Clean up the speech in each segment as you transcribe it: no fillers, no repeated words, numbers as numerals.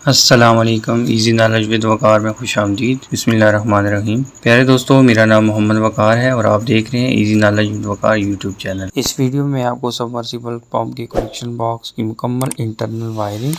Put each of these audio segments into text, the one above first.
अस्सलाम वालेकुम। Easy knowledge with वकार में खुश आमदीद। बिस्मिल्लाहिर्रहमानिर्रहीम। प्यारे दोस्तों, मेरा नाम मोहम्मद वकार है और आप देख रहे हैं easy knowledge with Waqar YouTube channel. इस वीडियो में आपको सबमर्सिबल पंप के कनेक्शन बॉक्स की मुकम्मल इंटरनल वायरिंग,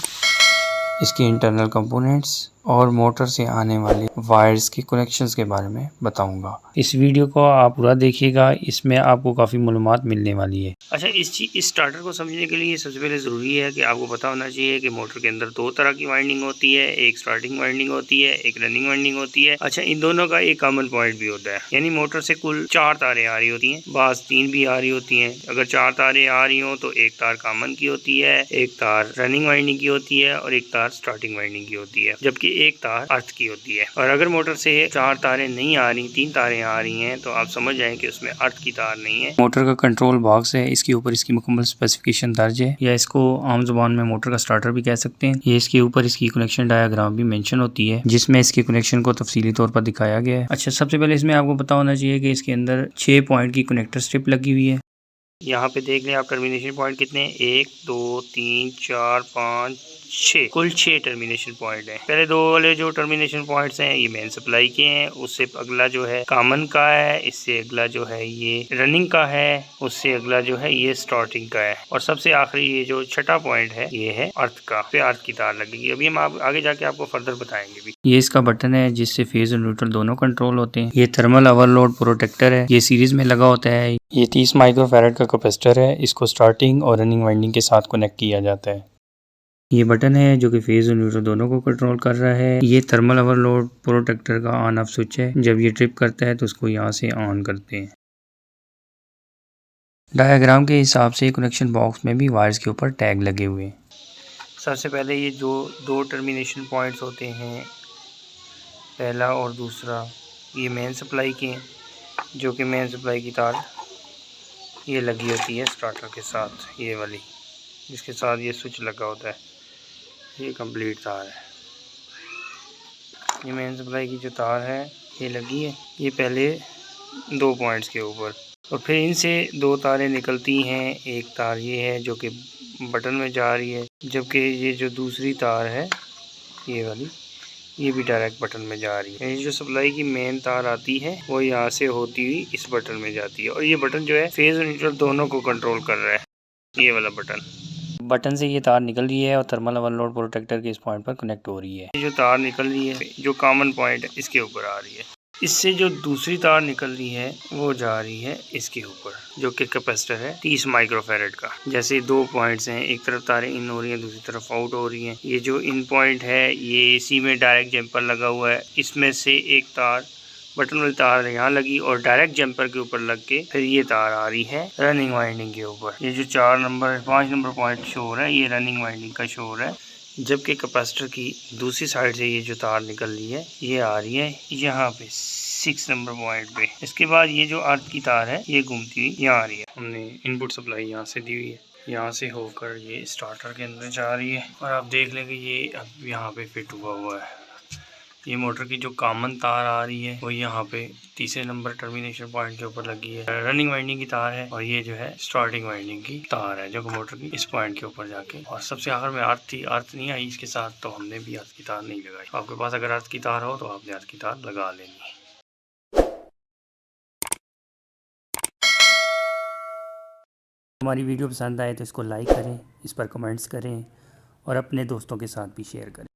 इसके इंटरनल कंपोनेंट्स और मोटर से आने वाले वायर्स के कनेक्शंस के बारे में बताऊंगा। इस वीडियो को आप पूरा देखिएगा, इसमें आपको काफ़ी मालूमात मिलने वाली है। अच्छा, इस स्टार्टर को समझने के लिए सबसे पहले ज़रूरी है कि आपको पता होना चाहिए कि मोटर के अंदर दो तरह की वाइंडिंग होती है। एक स्टार्टिंग वाइंडिंग होती है, एक रनिंग वाइंडिंग होती है। अच्छा, इन दोनों का एक कॉमन पॉइंट भी होता है, यानी मोटर से कुल 4 तारें आ रही होती हैं, बाज़ 3 भी आ रही होती हैं। अगर 4 तारें आ रही हो तो एक तार कॉमन की होती है, एक तार रनिंग वाइंडिंग की होती है और एक तार स्टार्टिंग वाइंडिंग की होती है, जबकि एक तार अर्थ की होती है। और अगर मोटर से 4 तारें नहीं आ रही, 3 तारें आ रही हैं, तो आप समझ जाएं कि उसमें अर्थ की तार नहीं है। मोटर का कंट्रोल बॉक्स है, इसके ऊपर इसकी मुकम्मल स्पेसिफिकेशन दर्ज है, या इसको आम जुबान में मोटर का स्टार्टर भी कह सकते हैं। ये इसके ऊपर इसकी कनेक्शन डायग्राम भी मेंशन होती है, जिसमें इसके कनेक्शन को तफसीली तौर पर दिखाया गया है। अच्छा, सबसे पहले इसमें आपको पता होना चाहिए कि इसके अंदर 6 पॉइंट की कनेक्टर स्ट्रिप लगी हुई है। यहाँ पे देख लें आप टर्मिनेशन पॉइंट कितने हैं, 1 2 3 4 5 6, कुल 6 टर्मिनेशन पॉइंट हैं। पहले दो वाले जो टर्मिनेशन पॉइंट्स हैं ये मेन सप्लाई के हैं, उससे अगला जो है कॉमन का है, इससे अगला जो है ये रनिंग का है, उससे अगला जो है ये स्टार्टिंग का है, और सबसे आखिरी ये जो छठा पॉइंट है ये है अर्थ का, पे अर्थ की तार लगेगी। अभी हम आगे जाके आपको फर्दर बताएंगे भी। ये इसका बटन है जिससे फेज और न्यूट्रल दोनों कंट्रोल होते हैं। ये थर्मल ओवरलोड प्रोटेक्टर है, ये सीरीज में लगा होता है। ये 30 माइक्रोफैराड का कैपेसिटर है, इसको स्टार्टिंग और रनिंग वाइंडिंग के साथ कनेक्ट किया जाता है। ये बटन है जो कि फेज और न्यूट्रल दोनों को कंट्रोल कर रहा है। ये थर्मल ओवरलोड प्रोटेक्टर का ऑन ऑफ स्विच है, जब ये ट्रिप करता है तो उसको यहाँ से ऑन करते हैं। डायग्राम के हिसाब से कनेक्शन बॉक्स में भी वायर्स के ऊपर टैग लगे हुए हैं। सबसे पहले ये जो दो टर्मिनेशन पॉइंट्स होते हैं, पहला और दूसरा, ये मेन सप्लाई के हैं, जो कि मेन सप्लाई की तार ये लगी होती है स्टार्टर के साथ, ये वाली जिसके साथ ये स्विच लगा होता है, ये कंप्लीट तार है। ये मेन सप्लाई की जो तार है ये लगी है, ये पहले 2 पॉइंट्स के ऊपर, और फिर इनसे 2 तारें निकलती हैं। एक तार ये है जो कि बटन में जा रही है, जबकि ये जो दूसरी तार है ये वाली, ये भी डायरेक्ट बटन में जा रही है। ये जो सप्लाई की मेन तार आती है वो यहाँ से होती हुई इस बटन में जाती है, और ये बटन जो है फेज और न्यूट्रल दोनों को कंट्रोल कर रहा है। ये वाला बटन से ये तार निकल रही है और थर्मल ओवरलोड प्रोटेक्टर के इस पॉइंट पर कनेक्ट हो रही है। ये जो तार निकल रही है जो कॉमन पॉइंट है इसके ऊपर आ रही है। इससे जो दूसरी तार निकल रही है वो जा रही है इसके ऊपर, जो कि कैपेसिटर है 30 माइक्रोफैराड का। जैसे 2 पॉइंट्स हैं, एक तरफ तारें इन हो रही हैं, दूसरी तरफ आउट हो रही हैं। ये जो इन पॉइंट है ये इसी में डायरेक्ट जम्पर लगा हुआ है, इसमें से एक तार बटन वाली तार यहाँ लगी और डायरेक्ट जंपर के ऊपर लग के फिर ये तार आ रही है रनिंग वाइंडिंग के ऊपर। ये जो 5 नंबर पॉइंट शो हो रहा है ये रनिंग वाइंडिंग का शो हो रहा है, जबकि कैपेसिटर की दूसरी साइड से ये जो तार निकल रही है ये आ रही है यहाँ पे 6 नंबर पॉइंट पे। इसके बाद ये जो अर्थ की तार है ये घूमती हुई यहाँ आ रही है। हमने इनपुट सप्लाई यहाँ से दी हुई है, यहाँ से होकर ये स्टार्टर के अंदर जा रही है, और आप देख लेंगे ये अब यहाँ पे फिट हुआ है। ये मोटर की जो कॉमन तार आ रही है वो यहाँ पे तीसरे नंबर टर्मिनेशन पॉइंट के ऊपर लगी है, रनिंग वाइंडिंग की तार है, और ये जो है स्टार्टिंग वाइंडिंग की तार है जो कि मोटर की इस पॉइंट के ऊपर जाके, और सबसे आखिर में अर्थ थी, अर्थ नहीं आई इसके साथ, तो हमने भी अर्थ की तार नहीं लगाई। आपके पास अगर अर्थ की तार हो तो आपने अर्थ की तार लगा लेनी है। हमारी वीडियो पसंद आए तो इसको लाइक करें, इस पर कमेंट्स करें और अपने दोस्तों के साथ भी शेयर करें।